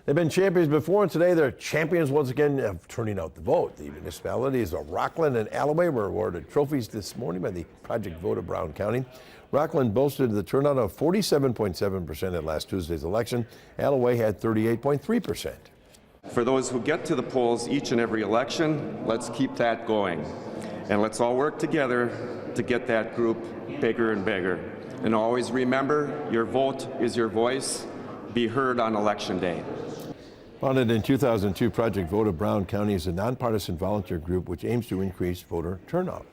They've been champions before, and today they're champions once again of turning out the vote. The municipalities of Rockland and Allouez were awarded trophies this morning by the project vote of Brown County. Rockland boasted the turnout of 47.7% at last Tuesday's election. Allouez had 38.3%. For those who get to the polls each and every election, let's keep that going. And let's all work together to get that group bigger and bigger. And always remember, your vote is your voice. Be heard on Election Day. Founded in 2002, Project Vote of Brown County is a nonpartisan volunteer group which aims to increase voter turnout.